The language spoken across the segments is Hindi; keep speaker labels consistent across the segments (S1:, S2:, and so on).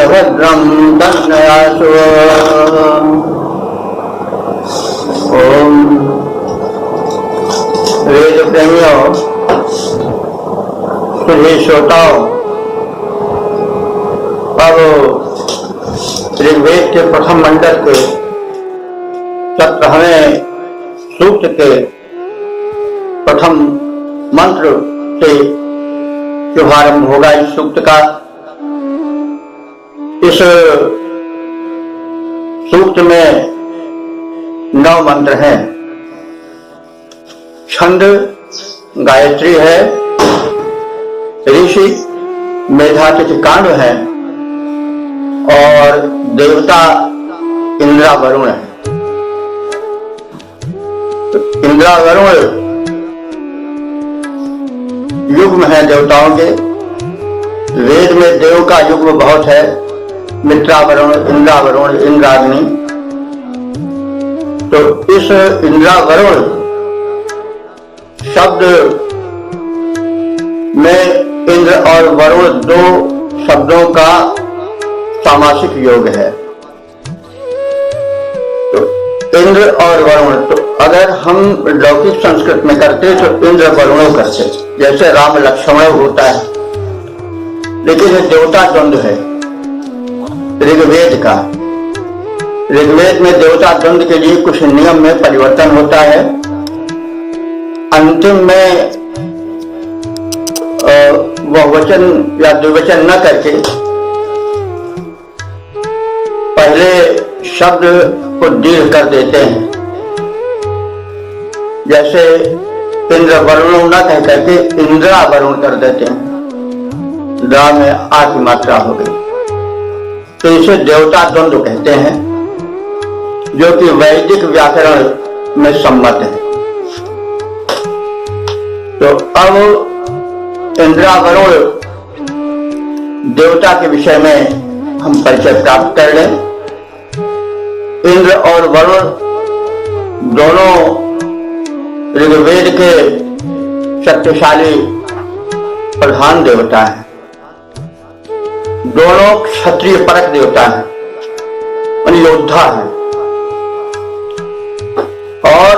S1: भद्रं दण्डयासु। ओम वेद प्रेमियों, सुधी श्रोताओं, अब ऋग्वेद के प्रथम मंडल के 17वें सूक्त के प्रथम मंत्र से शुभारंभ होगा। इस सूक्त का इस सूक्त में 9 मंत्र हैं। छंद गायत्री है, ऋषि मेधातिथि कांड है और देवता इंद्रा वरुण है। इंद्रा वरुण युग्म है देवताओं के। वेद में देव का युग्म बहुत है, मित्रा वरुण, इंद्रा वरुण, इंद्राग्नि। तो इस इंद्रा वरुण शब्द में इंद्र और वरुण 2 शब्दों का सामासिक योग है। तो इंद्र और वरुण, तो अगर हम लौकिक संस्कृत में करते तो इंद्र वरुणों करते, जैसे राम लक्ष्मण होता है। लेकिन ये देवता द्वंद्व है ऋग्वेद का। ऋग्वेद में देवता द्वंद्व के लिए कुछ नियम में परिवर्तन होता है। अंतिम में वह वचन या द्विवचन न करके पहले शब्द को दीर्घ कर देते हैं। जैसे इंद्र वरुण न कह करके इंद्रा वरुण कर देते हैं, द्रा में आ की मात्रा हो गई। तो इसे देवता द्वंद्व कहते हैं, जो कि वैदिक व्याकरण में सम्मत है। तो अब इंद्रा वरुण देवता के विषय में हम परिचय प्राप्त कर लें। इंद्र और वरुण दोनों ऋग्वेद के शक्तिशाली प्रधान देवता हैं। दोनों क्षत्रिय परक देवता हैं, योद्धा हैं, और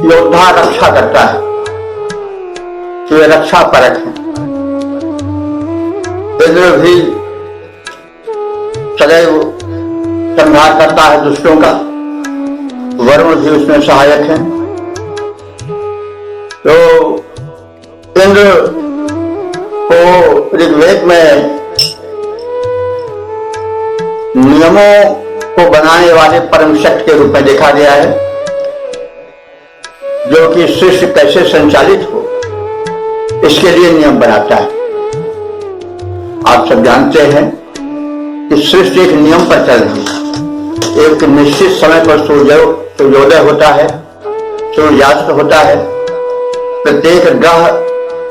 S1: योद्धा रक्षा करता है, तो ये रक्षा परक है। इंद्र भी सदैव संहार करता है दुष्टों का, वरुण भी उसमें सहायक है। तो इंद्र को ऋग्वेद में नियमों को बनाने वाले परम शक्ति के रूप में देखा गया है, जो कि सृष्टि कैसे संचालित हो इसके लिए नियम बनाता है। आप सब जानते हैं कि सृष्टि एक नियम पर चल रही है। एक निश्चित समय पर सूर्योदय होता है, सूर्यास्त होता है। प्रत्येक ग्रह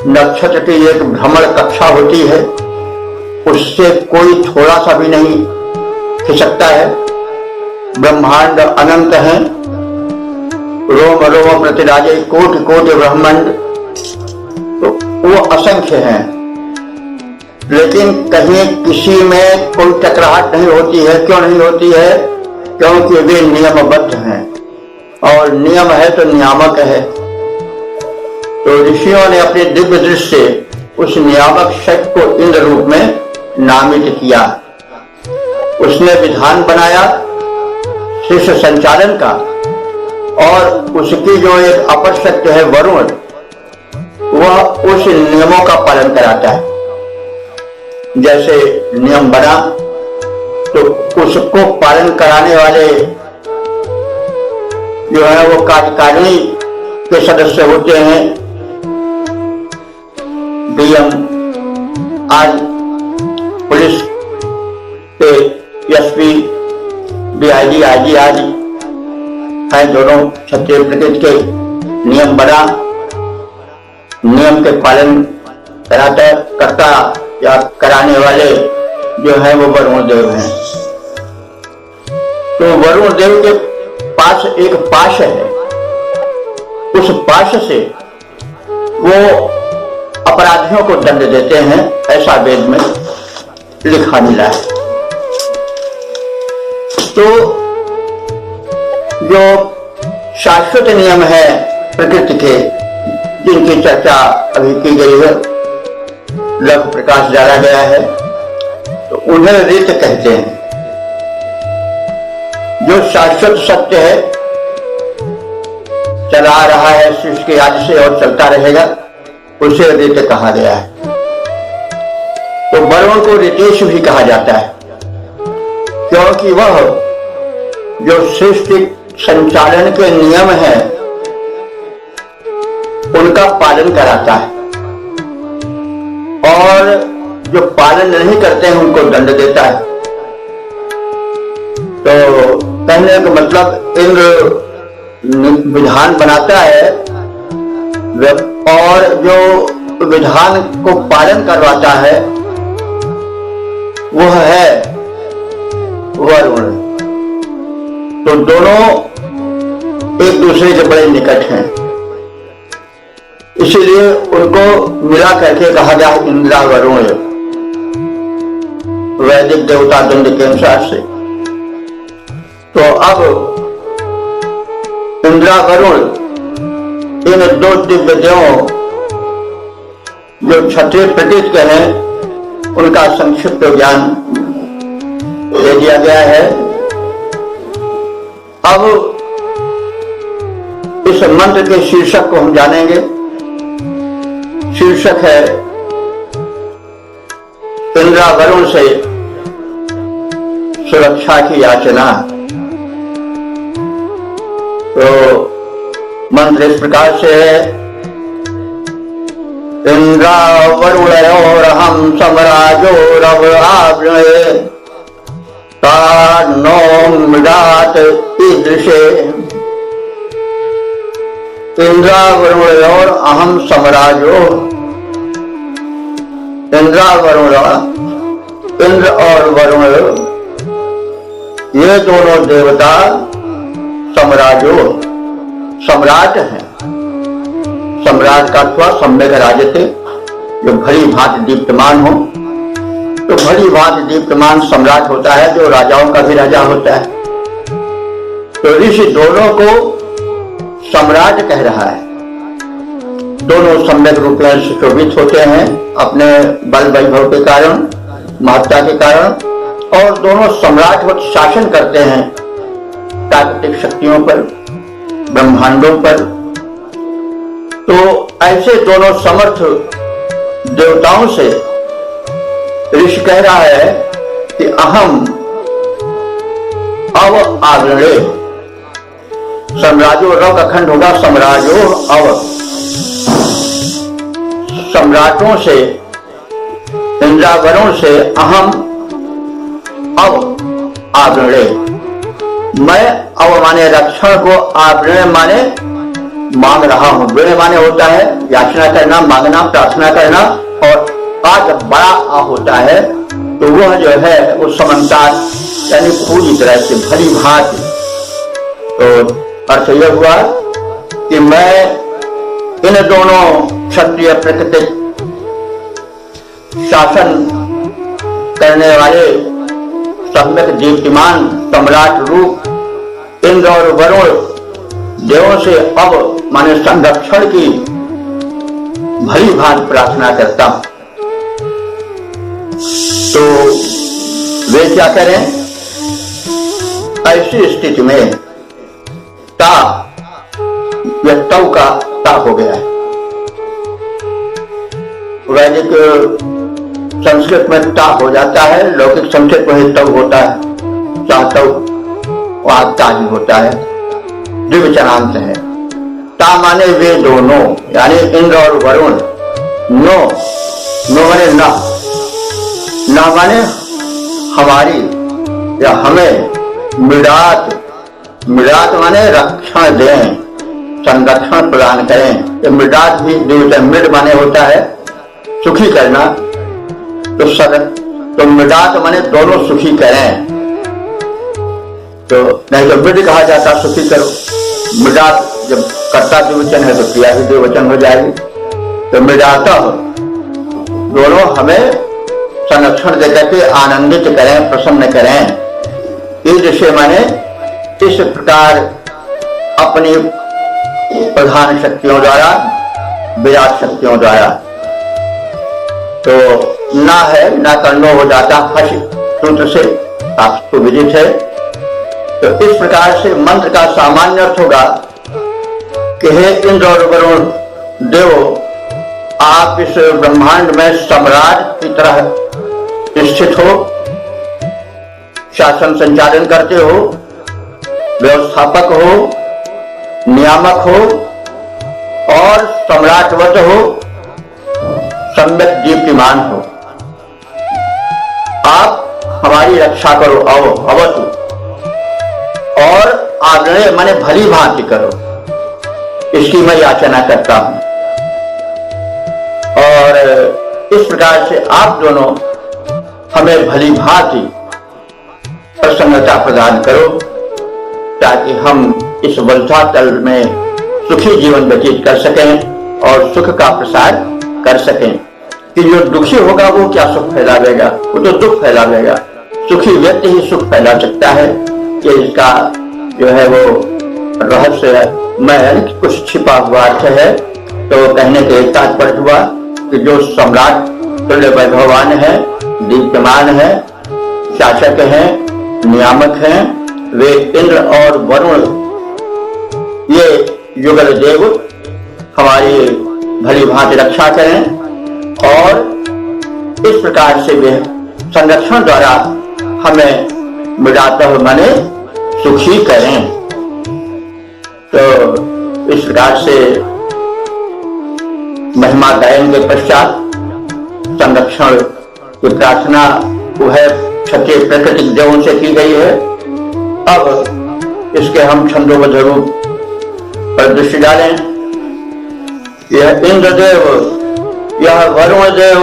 S1: नक्षत्र की एक भ्रमण कक्षा होती है, उससे कोई थोड़ा सा भी नहीं खिसकता है। ब्रह्मांड अनंत है, रोम रोम प्रतिराजे कोटि कोटि ब्रह्मांड, तो वो असंख्य हैं। लेकिन कहीं किसी में कोई टकराहट नहीं होती है। क्यों नहीं होती है? क्योंकि वे नियमबद्ध हैं, और नियम है तो नियामक है। तो ऋषियों ने अपने दिव्य दृष्टि से उस नियामक शक्ति को इंद्र रूप में नामित किया। उसने विधान बनाया शिष्य संचालन का, और उसकी जो एक अपर शक्ति है वरुण, वह उस नियमों का पालन कराता है। जैसे नियम बना तो उसको पालन कराने वाले जो है वो कार्यकारिणी के सदस्य होते हैं, डीएम आज पुलिस के एसपी, डीआईजी, आईजी आदि हैं। दोनों क्षत्रिय प्रकृति के नियम बना, नियम के पालन करता या कराने वाले जो है वो वरुण देव हैं। तो वरुण देव के पास एक पाश है, उस पाश से वो अपराधियों को दंड देते हैं, ऐसा वेद में लिखा मिला है। तो जो शाश्वत नियम है प्रकृति के, जिनकी चर्चा अभी की गई है, लघु प्रकाश डाला गया है, तो उन्हें ऋत कहते हैं। जो शाश्वत सत्य है, चला आ रहा है सृष्टि के आदि से और चलता रहेगा, उसे ऋत कहा गया है। तो वरुण को ऋतेश भी कहा जाता है, क्योंकि वह जो सृष्टि संचालन के नियम है उनका पालन कराता है, और जो पालन नहीं करते हैं उनको दंड देता है। तो कहने का मतलब इंद्र विधान बनाता है और जो विधान को पालन करवाता है वह है वरुण। तो दोनों एक दूसरे के बड़े निकट हैं, इसीलिए उनको मिला करके कहा गया इंद्रा वरुण, वैदिक देवता दंड के अनुसार से। तो अब इंद्रा वरुण इन दो दिव्य देवों जो क्षत्रिय प्रकृति के हैं उनका संक्षिप्त ज्ञान दे दिया गया है। अब इस मंत्र के शीर्षक को हम जानेंगे। शीर्षक है इंद्रा वरुण से सुरक्षा की याचना। तो मंत्र इस प्रकार से है, इंद्रा वरुणयोरहं समराजो रव आवृणे तान्नो मृगात ईदृशे। इंद्रा वरुणयोर अहम समराजो, इंद्रा वरुण, इंद्र और वरुण ये दोनों देवता समराजो सम्राट हैं। सम्राट का अथवा सम्यक राजते, जो भली भांति दीप्तमान हो। तो भली भांति दीप्तमान सम्राट होता है जो राजाओं का भी राजा होता है। तो ऋषि दोनों को सम्राट कह रहा है। दोनों सम्यक रूप में सुशोभित होते हैं अपने बल वैभव के कारण, महत्ता के कारण, और दोनों सम्राट हो शासन करते हैं प्राकृतिक शक्तियों पर, ब्रह्मांडों पर। तो ऐसे दोनों समर्थ देवताओं से ऋषि कह रहा है कि अहम अव आवृणे, सम्राजो रव का खंड होगा, सम्राजो अव, सम्राटों से, इंद्रा वरुण से अहम अव आवृणे, मैं अव माने रक्षण को, आवृणे माने मांग रहा हूं। वृण माने होता है याचना करना, मांगना, प्रार्थना करना, और आज बड़ा आ होता है तो वह जो है वो समन्तात यानी पूरी तरह से भली भांति। तो अर्थ यह हुआ कि मैं इन दोनों क्षत्रिय प्रकृति शासन करने वाले सम्यक दीप्तिमान सम्राट रूप इंद्र और वरुण देवों से अब माने संरक्षण की भली भांति प्रार्थना करता हूं। तो वे क्या करें ऐसी स्थिति में? ता, यह तव का ता हो गया है। वैदिक संस्कृत में ता हो जाता है, लौकिक संस्कृत में तव होता है, तव वहां ता ही होता है, द्विवचनांत है। ता माने वे दोनों, यानी इंद्र और वरुण। नो, नो माने न, न माने हमारी या हमें, मृडात, मृडात माने रक्षण दें, संरक्षण प्रदान करें। ये मृडात भी द्विवचन, मृड माने होता है सुखी करना, तो मृडात माने दोनों सुखी करें। तो नहीं तो मृड कहा जाता सुखी करो। मृडात जब कर्ता द्विवचन है तो क्रिया भी द्विवचन हो जाएगी। तो मृडाता दोनों हमें संरक्षण देकर के आनंदित करें, प्रसन्न करें। इंद्र से माने इस प्रकार अपनी प्रधान शक्तियों द्वारा, विराट शक्तियों द्वारा। तो ना है ना कर्णो हो जाता हर्ष सूत्र से, आपको विदित है। तो इस प्रकार से मंत्र का सामान्य अर्थ होगा कि हे इंद्र और वरुण देव, आप इस ब्रह्मांड में सम्राट की तरह स्थित हो, शासन संचालन करते हो, व्यवस्थापक हो, नियामक हो और सम्राटवत हो, सम्यक दीप्तिमान हो। आप हमारी रक्षा करो, अवतु, और आग्रह माने भली भांति करो, इसकी मैं याचना करता हूं। और इस प्रकार से आप दोनों हमें भली भांति प्रसन्नता प्रदान करो, ताकि हम इस वंशा तल में सुखी जीवन व्यतीत कर सकें और सुख का प्रसार कर सकें। कि जो दुखी होगा वो क्या सुख फैलावेगा, वो तो दुख फैलावेगा। सुखी व्यक्ति ही सुख फैला सकता है। कि इसका जो है वो रहस्य में कुछ छिपा हुआ अर्थ है। तो कहने के तात्पर्य हुआ कि जो सम्राट तुल्य वैभवान है, दीप्यमान है, शासक हैं, नियामक हैं, वे इंद्र और वरुण, ये युगल देव हमारी भली भांति रक्षा करें और इस प्रकार से वे संरक्षण द्वारा हमें मिलाते हुए माने सुखी करें। तो इस प्रकार से महिमा गायन के पश्चात संरक्षण की प्रार्थना वह क्षत्रिय प्राकृतिक देवों से की गई है। अब इसके हम छंदोबद्ध रूप पर दृष्टि डालें। यह इंद्रदेव, यह वरुण देव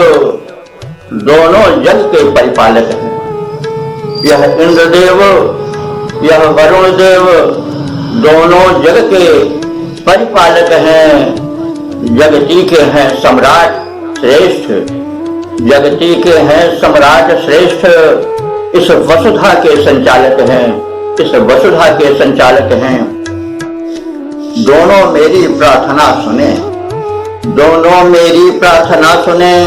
S1: दोनों जग के परिपालक हैं। यह इंद्रदेव, यह वरुण देव दोनों जग के परिपालक हैं। जगती के हैं सम्राट श्रेष्ठ, जगती के हैं सम्राट श्रेष्ठ। इस वसुधा के संचालक हैं, इस वसुधा के संचालक हैं। दोनों मेरी प्रार्थना सुने, दोनों मेरी प्रार्थना सुने,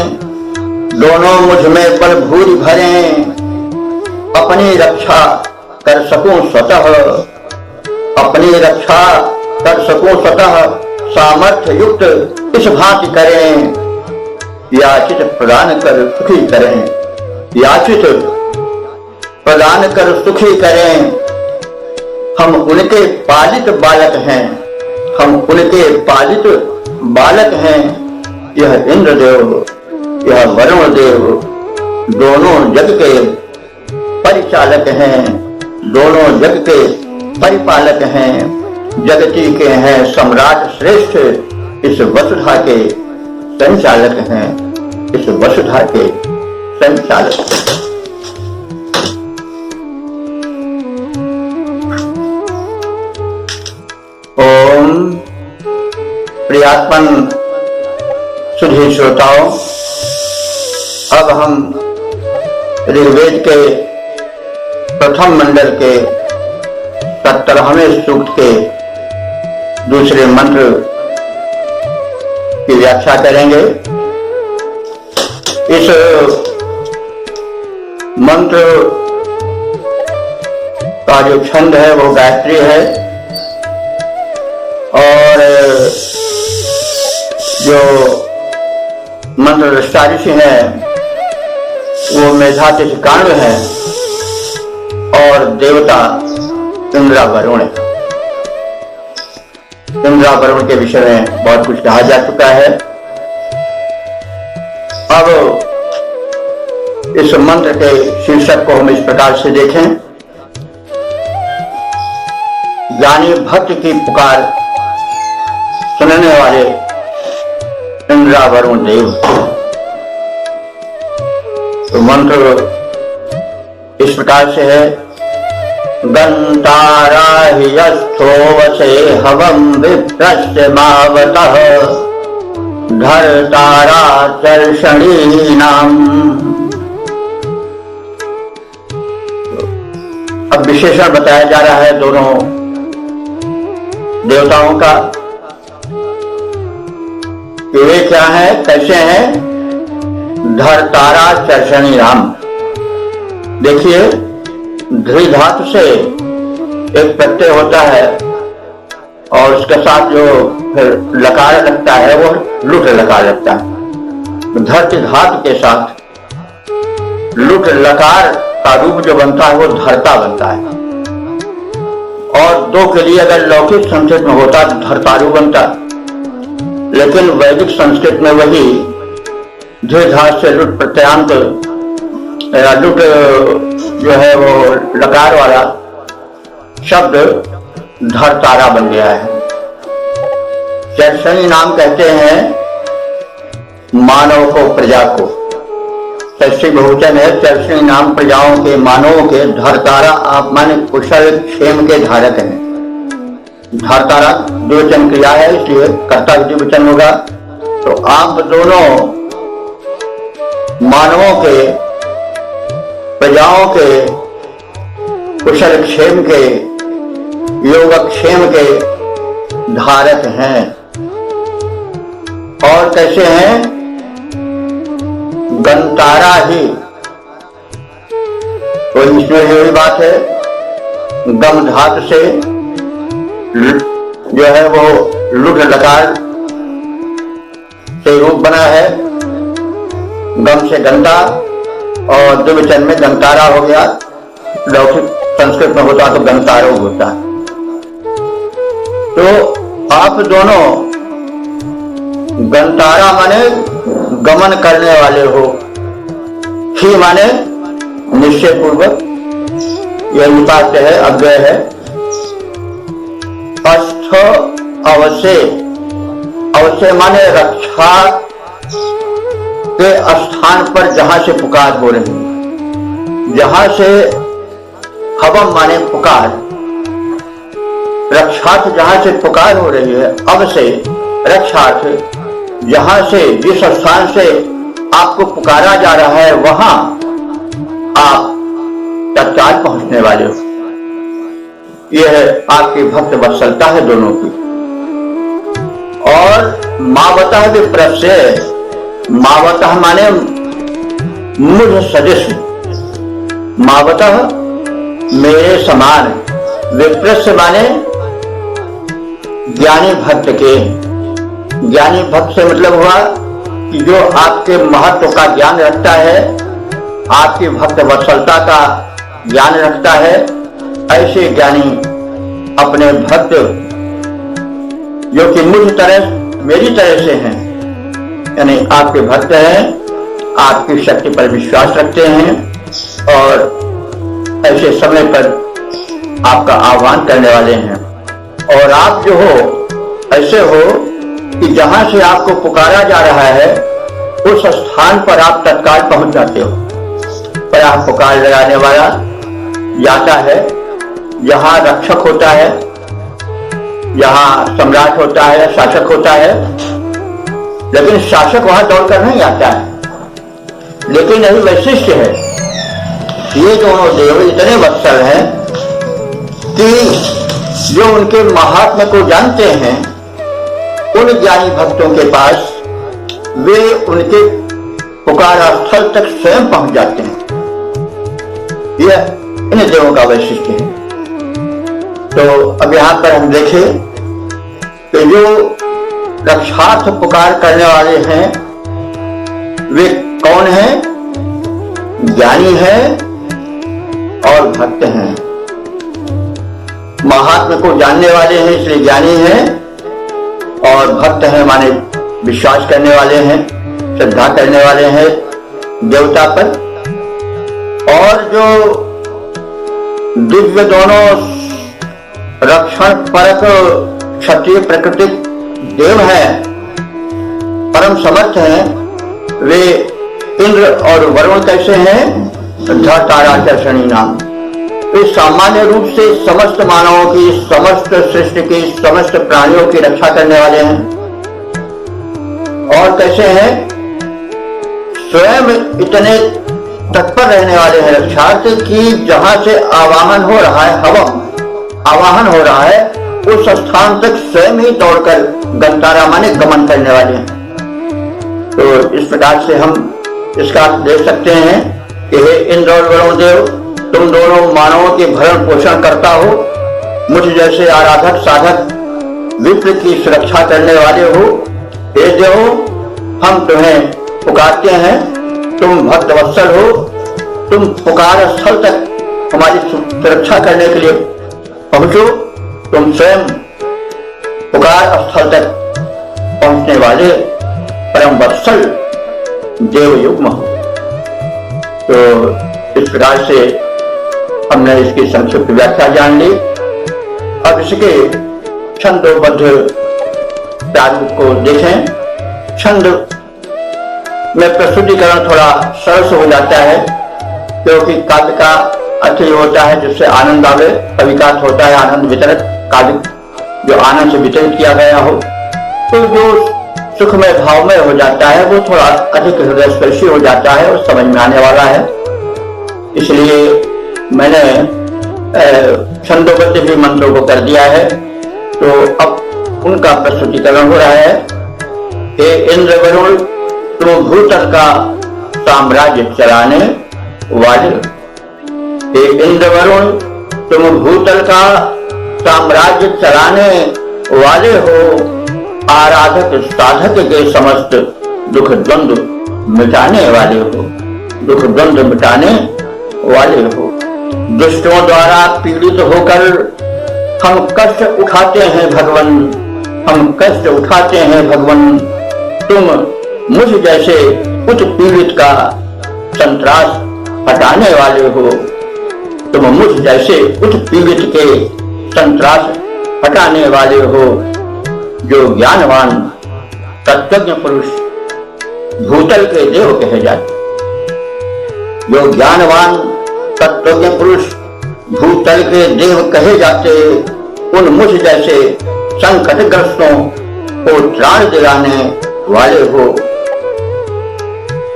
S1: दोनों मुझ में बल भूरि भरें। अपनी रक्षा कर सकूं स्वतः, अपनी रक्षा कर सकूं स्वतः, सामर्थ्य युक्त इस भांति करें। याचित प्रदान कर सुखी करें, याचित प्रदान कर सुखी करें। हम उनके पालित बालक हैं, हम उनके पालित बालक हैं। यह इंद्रदेव, यह वरुण देव दोनों जग के परिचालक हैं, दोनों जग के परिपालक हैं। जगती के हैं सम्राट श्रेष्ठ, इस वसुधा के संचालक हैं, इस वसुधा के संचालक हैं। ओम प्रियात्मन सुधी श्रोताओं, अब हम ऋग्वेद के प्रथम मंडल के 17वें सूक्त के दूसरे मंत्र की व्याख्या करेंगे। इस मंत्र का जो छंद है वो गायत्री है और जो मंत्र दृष्टा ऋषि है वो मेधातिथि काण्व है और देवता इंद्रा वरुण है। इंद्रा वरुण के विषय में बहुत कुछ कहा जा चुका है। अब इस मंत्र के शीर्षक को हम इस प्रकार से देखें। ज्ञानी भक्त की पुकार सुनने वाले इंद्रा वरुण देव। तो मंत्र इस प्रकार से है। गंतारा हि यस्थो वसे हवं विप्रस्य मावतः धर्तारा चर्षणीनाम्। अब विशेषण बताया जा रहा है दोनों देवताओं का कि वे क्या है, कैसे हैं। धर्तारा चर्षणी राम। देखिए, ध्री धातु से एक प्रत्यय होता है और उसके साथ जो फिर लकार लगता है वो लुट लकार लगता है। धर्त धातु के साथ लुट लकार का रूप जो बनता है वो धर्ता बनता है। और दो के लिए अगर लौकिक संस्कृत में होता तो धर्तारु बनता, लेकिन वैदिक संस्कृत में वही द्विधात से लुट प्रत्यांत लुट जो है वो लकार वाला शब्द धर्तारा बन गया है। चर्षणी नाम कहते हैं मानव को, प्रजा को। षष्ठी बहुवचन है। चर्षणी नाम प्रजाओं के, मानवों के। धर्तारा आप माने कुशल क्षेम के धारक हैं। धर्तारा द्विवचन क्रिया है, इसलिए कर्ता द्विवचन होगा। तो आप दोनों मानवों के, प्रजाओं के, कुशल क्षेम के, योगक्षेम के धारक हैं। और कैसे हैं? गंतारा ही। तो इसमें यही बात है, गम धातु से जो है वो लुट लकार से रूप बना है। गम से गंता और द्विवचन में गंतारा हो गया। लौकिक संस्कृत में होता तो गंतारो होता। तो आप दोनों गंतारा माने गमन करने वाले हो। ही माने निश्चय पूर्वक, यह निपात है, अव्यय है। अस्थ अवश्य, अवश्य माने रक्षा के स्थान पर जहां से पुकार हो रही है। जहां से हवम माने पुकार, रक्षार्थ जहां से पुकार हो रही है। अब से रक्षार्थ, जहां से, जिस स्थान से आपको पुकारा जा रहा है वहां आप तत्काल पहुंचने वाले हो। यह आपकी भक्त वत्सलता है दोनों की। और मावतः विप्रस्य, मावतः माने मुझ सदृश, मावतः मेरे समान। विप्रस्य माने ज्ञानी भक्त के। ज्ञानी भक्त से मतलब हुआ कि जो आपके महत्व का ज्ञान रखता है, आपकी भक्त वत्सलता का ज्ञान रखता है। ऐसे ज्ञानी अपने भक्त जो कि मुझ तरह, मेरी तरह से हैं, यानी आपके भक्त हैं, आपकी शक्ति पर विश्वास रखते हैं और ऐसे समय पर आपका आह्वान करने वाले हैं। और आप जो हो ऐसे हो कि जहां से आपको पुकारा जा रहा है उस स्थान पर आप तत्काल पहुंच जाते हो। पर आप पुकार लगाने वाला जाता है जहां रक्षक होता है, जहां सम्राट होता है, शासक होता है। लेकिन शासक वहां दौड़कर नहीं आता है। लेकिन यही वैशिष्ट है, ये दोनों देव इतने वत्सल हैं कि जो उनके महात्म्य को जानते हैं, उन ज्ञानी भक्तों के पास वे उनके पुकारा स्थल तक स्वयं पहुंच जाते हैं। यह इन देवों का वैशिष्ट है। तो अब यहां पर हम देखें कि जो रक्षार्थ पुकार करने वाले हैं वे कौन हैं? ज्ञानी हैं और भक्त हैं। महात्मा को जानने वाले हैं इसलिए ज्ञानी हैं, और भक्त हैं माने विश्वास करने वाले हैं, श्रद्धा करने वाले हैं देवता पर। और जो दिव्य दोनों रक्षण परक क्षत्रिय प्रकृति देव हैं, परम समर्थ हैं, वे इंद्र और वरुण कैसे हैं? धर्तारा चर्षणी नाम। वे सामान्य रूप से समस्त मानवों की, समस्त सृष्टि की, समस्त प्राणियों की रक्षा करने वाले हैं। और कैसे हैं? स्वयं इतने तत्पर रहने वाले हैं रक्षार्थ की जहां से आवाहन हो रहा है, हवम आवाहन हो रहा है, उस स्थान तक स्वयं ही दौड़कर गंतारा माने गमन करने वाले हैं। तो इस प्रकार से हम इसका अर्थ दे सकते हैं कि हे इंद्र और वरुण देव, तुम दोनों मानवों के भरण पोषण करता हो, मुझ जैसे आराधक साधक विप्र की सुरक्षा करने वाले हो। हे देव, हम तुम्हें पुकारते हैं, तुम भक्त वत्सल हो, तुम पुकार स्थल तक हमारी सुरक्षा करने के लिए पहुंचो, तुम स्वयं पुकार स्थल तक पहुंचने वाले परम वत्सल देव युग्म हो। तो इस प्रकार से हमने इसकी संक्षिप्त व्याख्या जान ली। अब इसके छंदोबद्ध प्रारूप को देखें। छंद में प्रस्तुतिकरण थोड़ा सरस हो जाता है, क्योंकि काव्य का अर्थ ये होता है जिससे आनंद आवे, कवि का अर्थ होता है आनंद वितरक, काव्य जो आनंद से वितरित किया गया हो। तो जो सुखमय भावमय हो जाता है वो थोड़ा अधिक हृदयस्पर्शी हो जाता है और समझ में आने वाला है। इसलिए मैंने छंदोबद्ध भी मंत्रों को कर दिया है। तो अब उनका प्रस्तुतिकरण हो रहा है। हे इंद्र वरुण, तुम भूतल का साम्राज्य चलाने वाले। हे इंद्र वरुण, तुम भूतल का साम्राज्य चलाने वाले हो, आराधक साधक के समस्त दुख द्वंद्व मिटाने वाले हो, दुख द्वंद्व मिटाने वाले हो। दुष्टों द्वारा पीड़ित होकर हम कष्ट उठाते हैं भगवन, हम कष्ट उठाते हैं भगवन, तुम मुझ जैसे उत्पीड़ित का संतरास हटाने वाले हो, तुम मुझ जैसे उत्पीड़ित के संतरास हटाने वाले हो। जो ज्ञानवान तत्वज्ञ पुरुष भूतल के देव कहे जाते, जो ज्ञानवान तत्वज्ञ पुरुष भूतल के देव कहे जाते, उन मुझ जैसे संकटग्रस्तों को त्राण दिलाने वाले हो,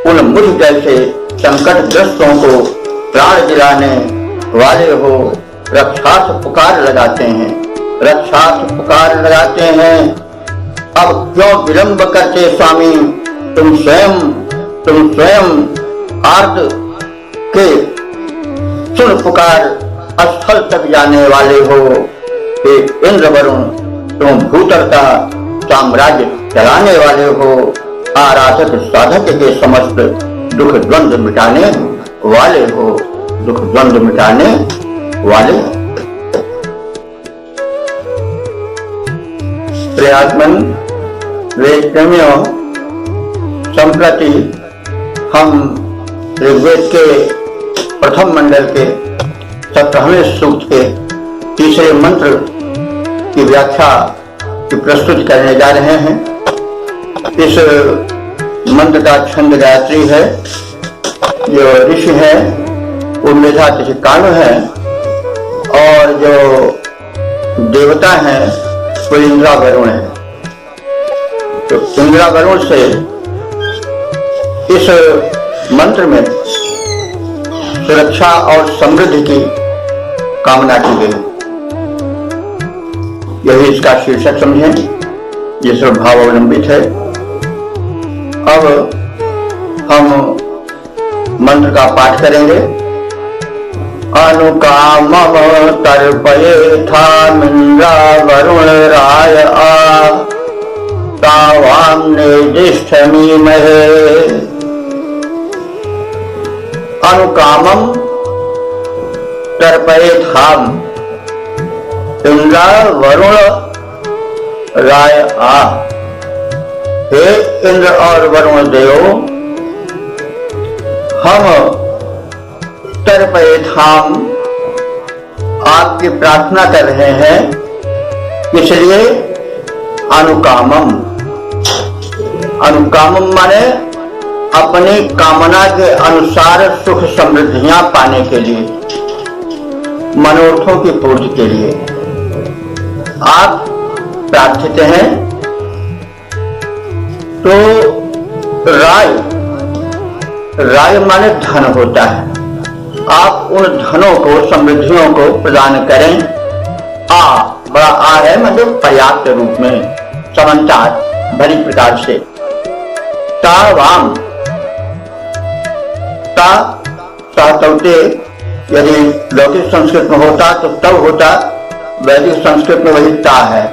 S1: उन मुझ जैसे संकटग्रस्तों को त्राण दिलाने वाले हो। रक्षार्थ पुकार लगाते हैं, रक्षार्थ पुकार लगाते हैं। अब क्यों विलंब करते स्वामी, तुम स्वयं आर्त के सुन पुकार स्थल तक जाने वाले हो। हे इंद्र वरुण, तुम भूतल का साम्राज्य चलाने वाले हो, आराधक साधक के समस्त दुख द्वंद्व मिटाने वाले हो, दुख द्वंद्व मिटाने वाले। प्रयात्मन वेद प्रेमियों, संप्रति हम ऋग्वेद के प्रथम मंडल के 17वें सूक्त के तीसरे मंत्र की व्याख्या की प्रस्तुति करने जा रहे हैं। इस मंत्र का छंद गायत्री है। जो ऋषि है वो मेधा तिथि काल है और जो देवता है वो इंद्रा वरुण है। तो इंद्रा वरुण से इस मंत्र में सुरक्षा और समृद्धि की कामना की गई। यही इसका शीर्षक समझें, जिस पर भाव अवलंबित है। अब हम मंत्र का पाठ करेंगे। अनुकामम तर्पयेथामिन्द्रा वरुण राय आ तावां निर्दिष्टमीमहे। अनुकामम तर्पयेथाम इंद्रा वरुण राय आ। हे इंद्र और वरुण देव, हम तर्पयेथाम आपकी प्रार्थना कर रहे हैं। इसलिए अनुकामम, अनुकामम माने अपनी कामना के अनुसार सुख समृद्धियां पाने के लिए, मनोरथों की पूर्ति के लिए आप प्रार्थित हैं। तो राय राय माने धन होता है। आप उन धनों को, समृद्धियों को प्रदान करें। बड़ा आ है मतलब पर्याप्त रूप में, समन्तात भली प्रकार से। तावाम ता सातवते यदि लौकिक संस्कृत में होता तो तब होता, वैदिक संस्कृत में वही ता है।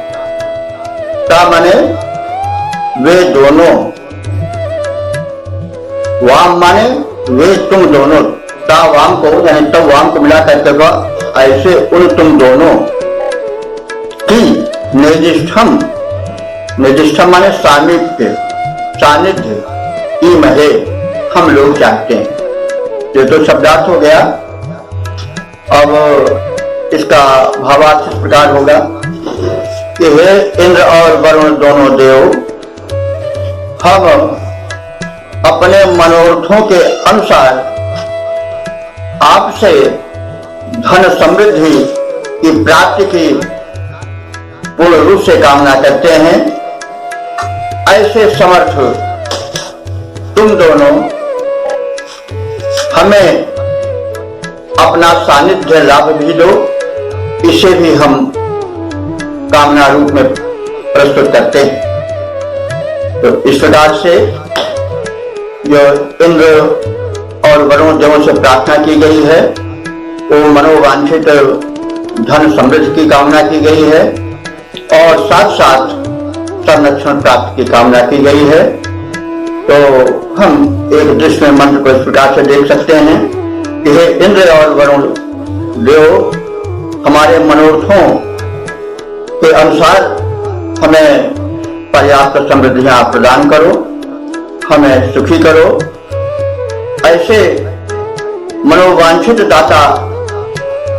S1: ता माने वे दोनों, वाम माने वे तुम दोनों। ता वाम को यानी तब वाम को मिला करके ऐसे उन तुम दोनों की निर्दिष्टम, निर्दिष्टम माने सामीप्य, सानिध्य, ईमहे हम लोग चाहते हैं। ये तो शब्दार्थ हो गया। अब इसका भावार्थ इस प्रकार होगा कि हे इंद्र और वरुण दोनों देव, हम अपने मनोरथों के अनुसार आपसे धन समृद्धि की प्राप्ति की पूर्ण रूप से कामना करते हैं। ऐसे समर्थ तुम दोनों हमें अपना सानिध्य लाभ भी दो, इसे भी हम कामना रूप में प्रस्तुत करते हैं। तो इस प्रकार से जो इंद्र और वरुण देवों से प्रार्थना की गई है, वो मनोवांछित धन समृद्धि की कामना की गई है और साथ साथ संरक्षण प्राप्त की कामना की गई है। तो हम एक दृश्य में मंत्र को इस प्रकार से देख सकते हैं कि हे इंद्र और वरुण देव, हमारे मनोरथों के अनुसार हमें पर्याप्त समृद्धियां प्रदान करो, हमें सुखी करो। ऐसे मनोवांछित दाता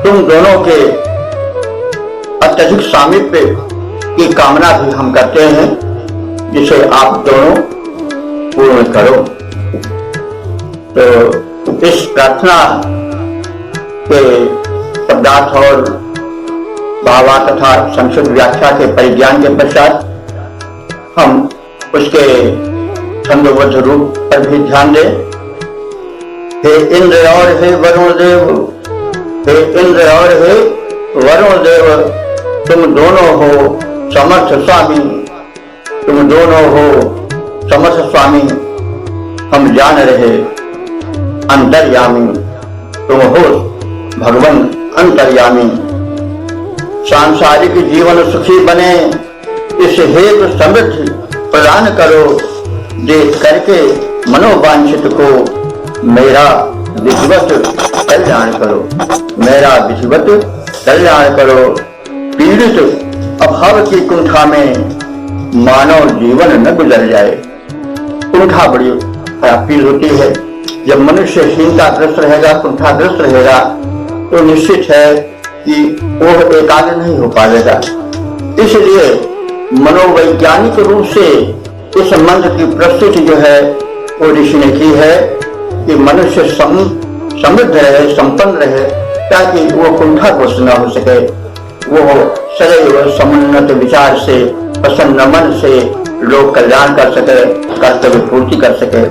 S1: तुम दोनों के अत्यधिक सामीप्य की कामना भी हम करते हैं, जिसे आप दोनों पूर्ण करो। तो इस प्रार्थना के शब्दार्थ और भावा तथा संक्षिप्त व्याख्या के परिज्ञान के पश्चात हम उसके छंदोबद्ध रूप पर भी ध्यान दें। हे इंद्र और हे वरुण देव, हे इंद्र और हे वरुण देव, तुम दोनों हो समर्थ स्वामी, तुम दोनों हो समर्थ स्वामी। हम जान रहे अंतर्यामी, तुम हो भगवान अंतर्यामी। सांसारिक जीवन सुखी बने, इस हेतु समृद्धि प्रदान करो। देख करके मनोवांछित को मेरा विधिवत कल्याण करो, मेरा विधिवत कल्याण करो। पीड़ित अभाव की कुंठा में मानव जीवन न गुजर जाए। कुंठा बड़ी पीड़ होती है। जब मनुष्य हीनताग्रस्त रहेगा, कुंठाग्रस्त रहेगा, तो निश्चित है कि वो एकाग्र नहीं हो पाएगा। इसलिए मनोवैज्ञानिक रूप से इस मंत्र की प्रस्तुति जो है वो ऋषि ने की है कि मनुष्य समृद्ध रहे, संपन्न रहे, ताकि वो कुंठाग्रस्त न हो सके। वो सदैव समुन्नत विचार से, प्रसन्न मन से लोक कल्याण कर सके, कर्तव्य पूर्ति कर सके।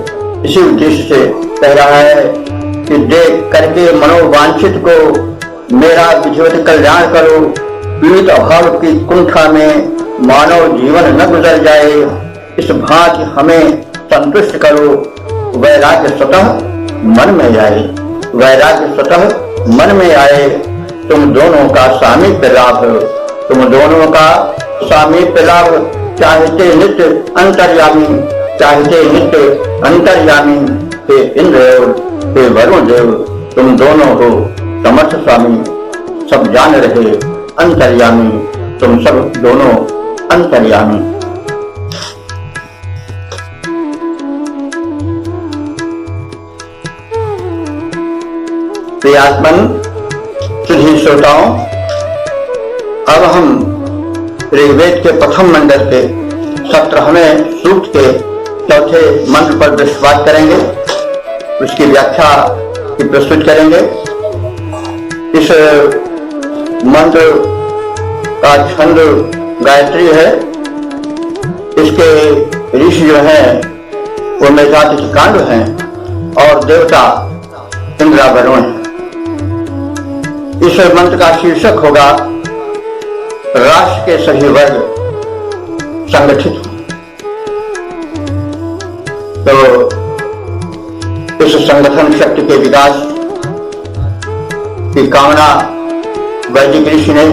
S1: इसी उद्देश्य से कह रहा है कि देख करके मनोवांछित को मेरा विधिवत कल्याण करो। पीड़ित अभाव की कुंठा में मानव जीवन न गुजर जाए, इस भांति हमें संतुष्ट करो। वैराग्य स्वतः मन में आए, वैराग्य स्वतः मन में आए। तुम दोनों का सामीप्य लाभ, तुम दोनों का सामीप्य लाभ चाहते नित्य अंतर्यामी, चाहते नित्य अंतर्यामी। हे इंद्र, हे वरुण देव, तुम दोनों हो समर्थ स्वामी, सब जान रहे अंतर्यामी, तुम सब दोनों अंतर्यामी। प्रियात्मन सुधी श्रोताओं, अब हम ऋग्वेद के प्रथम मंडल के 17वें सूक्त के चौथे मंत्र पर दृष्टिपात करेंगे, उसकी व्याख्या की प्रस्तुत करेंगे। इस मंत्र का छंद गायत्री है। इसके ऋषि जो हैं वो मेधातिथि कांड हैं और देवता इंद्र वरुण है। इस मंत्र का शीर्षक होगा राष्ट्र के सभी वर्ग संगठित हो। तो इस संगठन शक्ति के विकास की कामना वैदिक ऋषि ने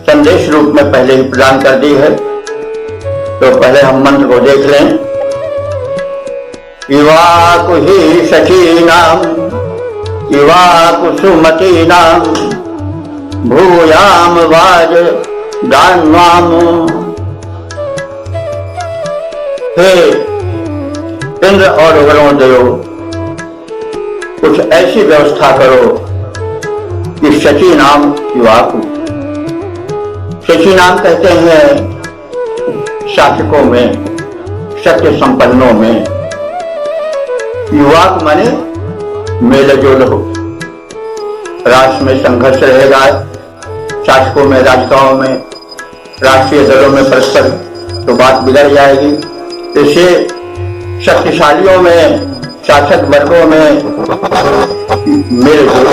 S1: संदेश रूप में पहले ही प्रदान कर दी है। तो पहले हम मंत्र को देख लें। इवाकु ही शचीनाम इवाकु सुमतीनाम भूयाम वाज दान्वाम। हे इंद्र और वरुण देव, कुछ ऐसी व्यवस्था करो कि शची नाम युवाकु, शची नाम कहते हैं शासकों में, शक्ति संपन्नों में। युवाक माने मेलजोल हो, राष्ट्र में संघर्ष रहेगा, शासकों में, राजकाओं में, राष्ट्रीय दलों में परस्पर तो बात बिगड़ जाएगी। इसे शक्तिशालियों में, शासक वर्गों में मेलजोल।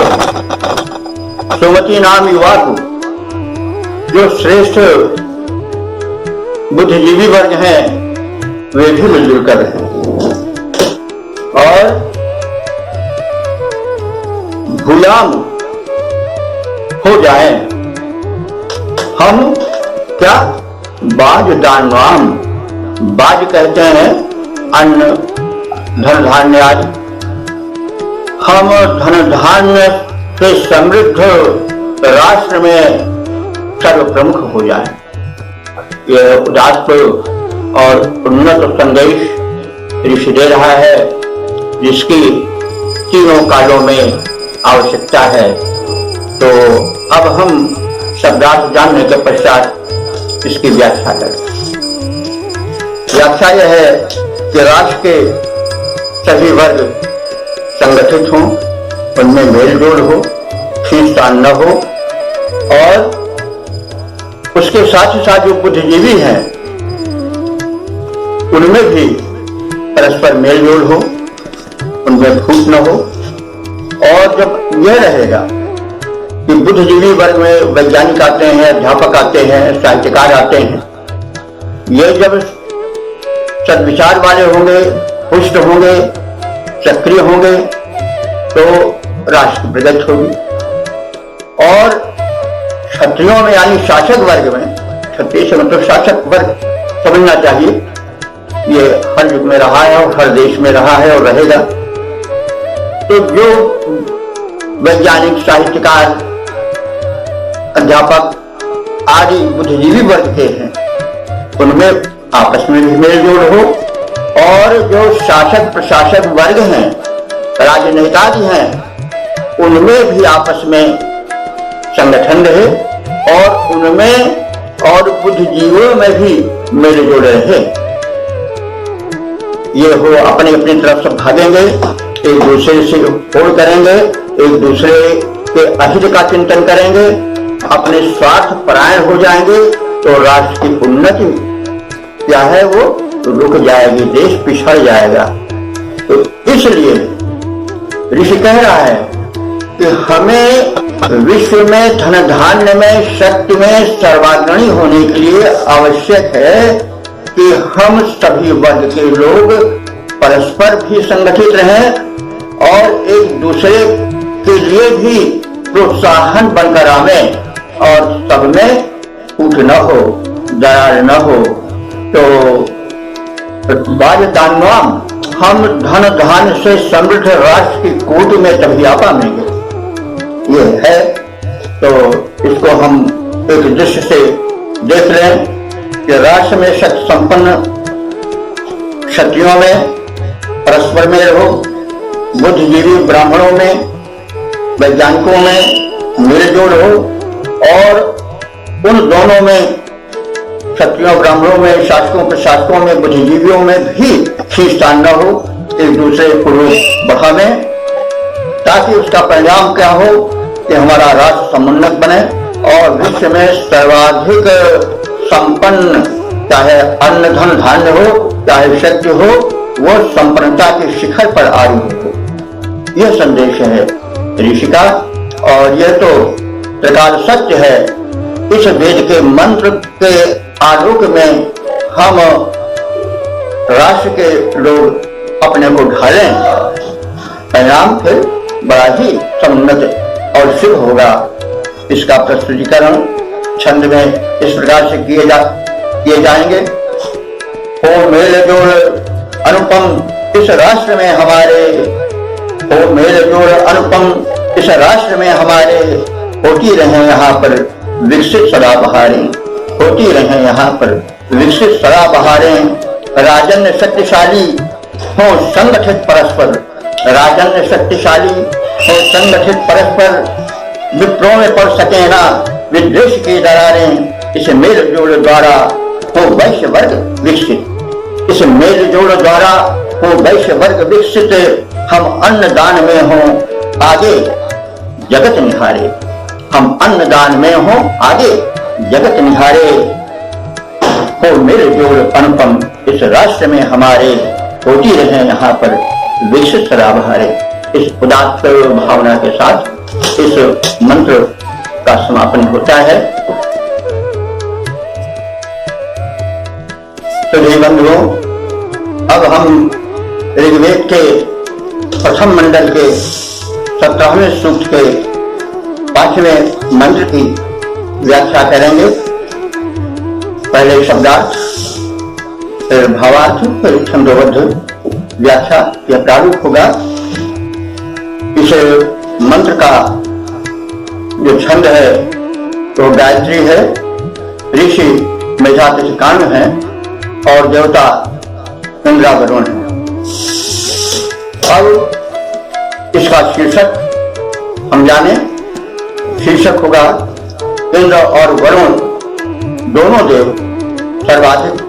S1: सुमति नाम युवा को, जो श्रेष्ठ बुद्धिजीवी वर्ग हैं वे भी मिलजुल कर रहे हैं। और भूयाम हो जाए हम, क्या? बाज दानवाम, बाज कहते हैं अन्न, धन धान्य आदि। हम धन धान्य से समृद्ध राष्ट्र में सर्व प्रमुख हो जाए। यह उदात्त और उन्नत संदेश ऋषि दे रहा है, जिसकी तीनों कालों में आवश्यकता है। तो अब हम शब्दार्थ जानने के पश्चात इसकी व्याख्या करें। व्याख्या यह है कि राष्ट्र के सभी वर्ग संगठित हों, उनमें मेलजोल हो, खींचतान न हो, और उसके साथ ही साथ जो बुद्धिजीवी हैं उनमें भी परस्पर मेलजोल हो, उनमें फूट न हो। और जब यह रहेगा कि बुद्धिजीवी वर्ग में वैज्ञानिक आते हैं, अध्यापक आते हैं, साहित्यकार आते हैं, ये जब सद्विचार वाले होंगे, पुष्ट होंगे, सक्रिय होंगे, तो राष्ट्र की प्रगति होगी। और क्षत्रियों में यानी शासक वर्ग में, क्षत्रिय से मतलब शासक वर्ग समझना चाहिए, ये हर युग में रहा है और हर देश में रहा है और रहेगा। तो जो वैज्ञानिक, साहित्यकार, अध्यापक आदि बुद्धिजीवी वर्ग के हैं, उनमें आपस में भी मेलजोल हो, और जो शासक प्रशासक वर्ग हैं, राजनेता भी हैं, उनमें भी आपस में संगठन रहे, और उनमें और बुद्धिजीवियों में भी मेलजोल रहे। ये हो अपने अपनी तरफ से भागेंगे, एक दूसरे से होड़ करेंगे, एक दूसरे के अहित का चिंतन करेंगे, अपने स्वार्थ परायण हो जाएंगे, तो राष्ट्र की उन्नति क्या है वो रुक जाएगी, देश पिछड़ जाएगा। तो इसलिए ऋषि कह रहा है कि हमें विश्व में, धन धान्य में, शक्ति में सर्वाग्रणी होने के लिए आवश्यक है कि हम सभी वर्ग के लोग परस्पर भी संगठित रहें और एक दूसरे के लिए भी प्रोत्साहन बनकर आवे, और सब में फूट न हो, दरार न हो। तो बाज दानवाम, हम धन धान्य से समृद्ध राष्ट्र की कोटि में तभी आ पाएंगे। ये है, तो इसको हम एक दृश्य से देख लें कि राष्ट्र में शक्ति संपन्न क्षत्रियों में परस्पर में रहो, बुद्धिजीवी ब्राह्मणों में, वैज्ञानिकों में मेलजोल हो, और उन दोनों में, क्षत्रियों ब्राह्मणों में, शासकों प्रशासकों में, बुद्धिजीवियों में भी खींचतान न हो, एक दूसरे को बढ़ावे, ताकि उसका परिणाम क्या हो कि हमारा राष्ट्र समुन्नत बने और विश्व में सर्वाधिक संपन्न, चाहे अन्न धन धान्य हो, चाहे शक्ति हो, वो संपन्नता के शिखर पर आरूढ़ हो। यह संदेश है ऋषि का, और यह तो प्रकाश सत्य है। इस वेद के मंत्र के आलोक में हम राष्ट्र के लोग अपने को ढालें, परिणाम फिर बड़ा ही समुन्नत और शुभ होगा। इसका प्रस्तुतिकरण छंद में इस प्रकार से किए जाएंगे। हो मेल जोड़ अनुपम इस राष्ट्र में हमारे, हो मेल जोड़ अनुपम इस राष्ट्र में हमारे, होती रहे यहाँ पर विकसित सदा बहारें, होती रहे यहाँ पर विकसित सदा बहारें। राजन्य शक्तिशाली हो संगठित परस्पर, राजन्य शक्तिशाली हो संगठित परस्पर। विप्रों में पड़ सके ना विद्वेष की दरारें, इस मेल जोड़ द्वारा हो वैश्य वर्ग विकसित, इस मेल जोड़ द्वारा हो वैश्य वर्ग विकसित। हम अन्नदान में हो आगे जगत निहारे, हम अन्नदान में हो आगे जगत निहारे। हो मेल जोड़ अनुपम इस राष्ट्र में हमारे, होती रहे यहाँ पर विकसित सदा बहारे। इस उदात्त भावना के साथ इस मंत्र का समापन होता है। तो भाई बंधुओं, अब हम ऋग्वेद के प्रथम मंडल के 17वें सूक्त के 5वें मंत्र की व्याख्या करेंगे। पहले शब्दार्थ, फिर भावार्थ, फिर छंदोबद्ध व्याख्या यह प्रारूप होगा। इस मंत्र का जो छंद है तो गायत्री है, ऋषि मेधातिथि कान है और देवता इंद्र वरुण है। अब इसका शीर्षक हम जाने। शीर्षक होगा इंद्र और वरुण दोनों देव सर्वाधिक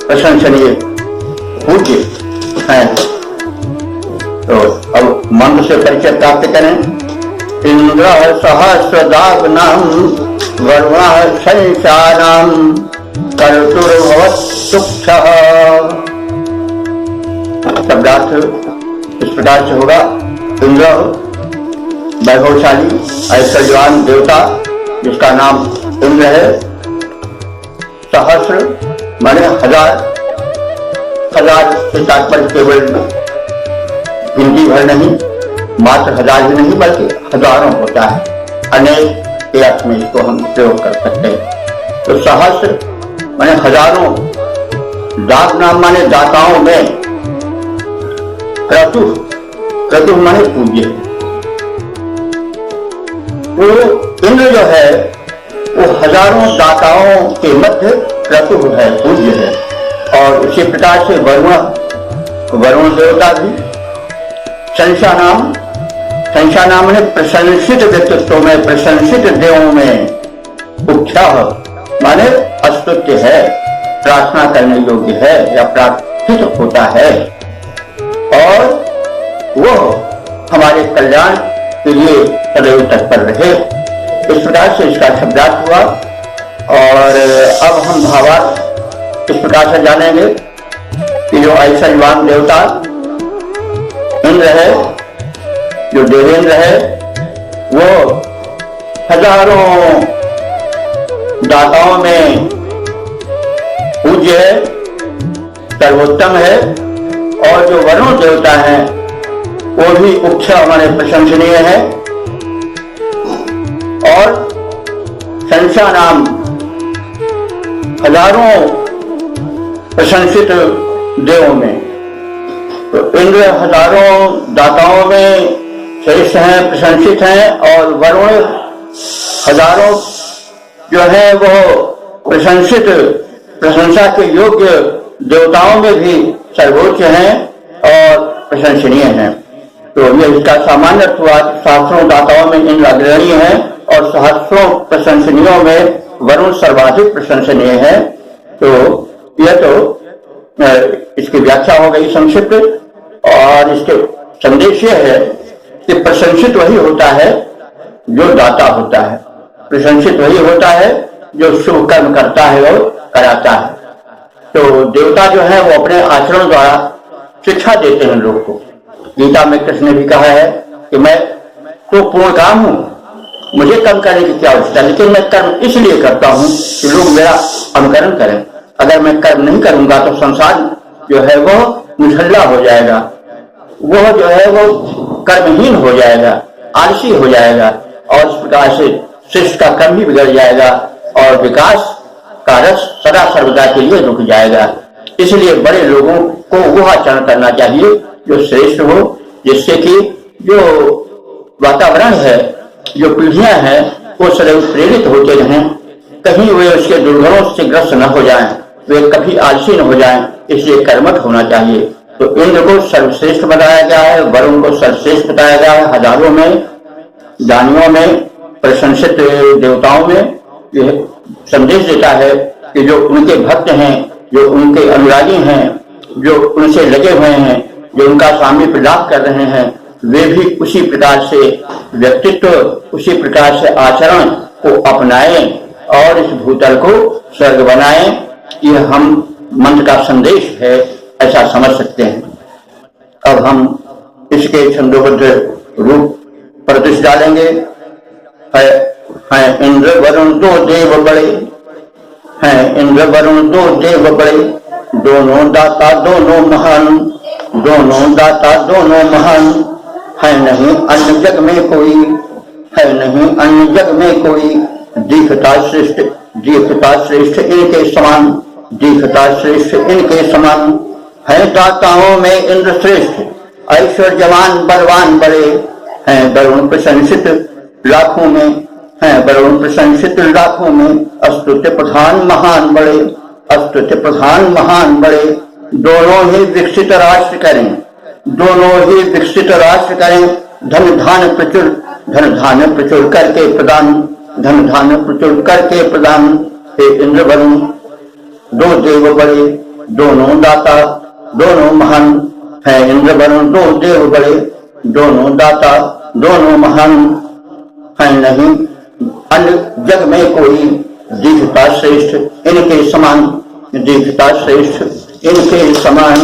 S1: प्रशंसनीय पूज्य हैं। तो अब मंत्र से परिचय प्राप्त करें। इंद्र सहस्रदाग्नाम वरुण शंशानाम कर्तुर्भवत्सुक्षः। शब्दार्थ इस प्रकार से होगा। इंद्र वैभवशाली ऐश्वर्यवान देवता जिसका नाम इंद्र है। सहस्र माने हजार, हजार से तात्पर्य केवल गिनती भर नहीं, मात्र हजार ही नहीं बल्कि हजारों होता है। अनेक के अर्थ में इसको हम प्रयोग कर सकते हैं। तो सहस्र माने हजारों, दाग नाम माने दाताओं में, क्रतु, क्रतु माने पूज्य। वो इंद्र जो है वो हजारों दाताओं के मध्य क्रतु है, पूज्य है। और उसी प्रकार से वरुण, वरुण देवता भी संशा नाम, संशा नाम है प्रशंसित व्यक्तित्व में, प्रशंसित देवों में। उच्छा माने अस्तुत्य है, प्रार्थना करने योग्य है या प्रार्थित होता है, और वो हमारे कल्याण के लिए सदैव तत्पर रहे। इस प्रकार से इसका शब्दार्थ हुआ। और अब हम भावार्थ इस प्रकार से जानेंगे कि जो ऐश्वर्यवान देवता इंद्र है, जो देवेंद्र है, वो हजारों दाताओं में पूज्य है, सर्वोत्तम है। और जो वरुण देवता है वो भी उच्च हमारे प्रशंसनीय है। और संशा नाम हजारों प्रशंसित देवों में, तो इंद्र हजारों दाताओं में श्रेष्ठ हैं, प्रशंसित हैं। और वरुण हजारों जो है वो प्रशंसित, प्रशंसा के योग्य देवताओं में भी सर्वोच्च हैं और प्रशंसनीय हैं। तो यह इसका सामान्य अर्थ हुआ। सहस्रों दाताओं में इंद्र अग्रणी है और सहस्रों प्रशंसनीयों में वरुण सर्वाधिक प्रशंसनीय है। तो यह तो इसकी व्याख्या हो गई संक्षिप्त। और इसके संदेश यह है कि प्रशंसित वही होता है जो दाता होता है, प्रशंसित वही होता है जो शुभ कर्म करता है और कराता है। तो देवता जो है वो अपने आचरण द्वारा शिक्षा देते हैं लोग को। गीता में कृष्ण ने भी कहा है कि मैं तो पूर्ण काम हूं, मुझे कर्म करने की क्या आवश्यकता, लेकिन मैं कर्म इसलिए करता हूं कि लोग मेरा अनुकरण करें। अगर मैं कर्म नहीं करूंगा तो संसार जो है वो निठल्ला हो जाएगा, वह जो है वो कर्महीन हो जाएगा, आलसी हो जाएगा, और इस प्रकार से शिष्ट का कर्म भी बिगड़ जाएगा और विकास का रस सदा सर्वदा के लिए रुक जाएगा। इसलिए बड़े लोगों को वह आचरण करना चाहिए जो श्रेष्ठ हो, जिससे कि जो वातावरण है, जो पीढ़ियां हैं, वो सदैव प्रेरित होते रहें, कहीं वे उसके दुर्गुणों से ग्रस्त न हो जाएं, वे कभी आलसी न हो जाएं। इसलिए कर्मठ होना चाहिए। तो इंद्र को सर्वश्रेष्ठ बताया गया है, वरुण को सर्वश्रेष्ठ बताया गया है, हजारों में दानियों में, प्रशंसित देवताओं में। यह संदेश देता है कि जो उनके भक्त हैं, जो उनके अनुरागी हैं, जो उनसे लगे हुए हैं, जो उनका सामीप्य लाभ कर रहे हैं, वे भी उसी प्रकार से व्यक्तित्व, उसी प्रकार से आचरण को अपनाएं और इस भूतल को स्वर्ग बनाएं। यह हम मंत्र का संदेश है, ऐसा समझ सकते हैं। अब हम इसके छंदोबद्ध रूप पर दृष्टि डालेंगे। है इंद्र वरुण दो देव बड़े, हैं इंद्र वरुण दो देव बड़े, दोनों दाता दोनों महान, दोनों दाता दोनों महान, है नहीं अन्य जग में कोई, है नहीं अन्य जग में कोई, दिखता श्रेष्ठ, दिखता श्रेष्ठ इनके समान, दिखता श्रेष्ठ इनके समान, है दाताओं में इंद्र श्रेष्ठ, ऐश्वर्यवान बलवान बड़े, हैं वरुण प्रशंसित लाखों में, हैं वरुण प्रशंसित लाखों में, अस्तुत्य प्रधान महान बड़े, अस्तुत्य प्रधान महान बड़े, दोनों ही विकसित राष्ट्र करें, दोनों ही विकसित राष्ट्र करें, धन धान प्रचुर, धन धान प्रचुर करके प्रदान, धन धान प्रचुर करके प्रदान। हे इंद्र वरुण दो देव बड़े, दोनों दाता दोनों महान, है इंद्र वरुण दो देव बड़े, दोनों दाता दोनों महान, है नहीं अन्य जग में कोई, दिखता श्रेष्ठ इनके समान, दिखता श्रेष्ठ इनके समान।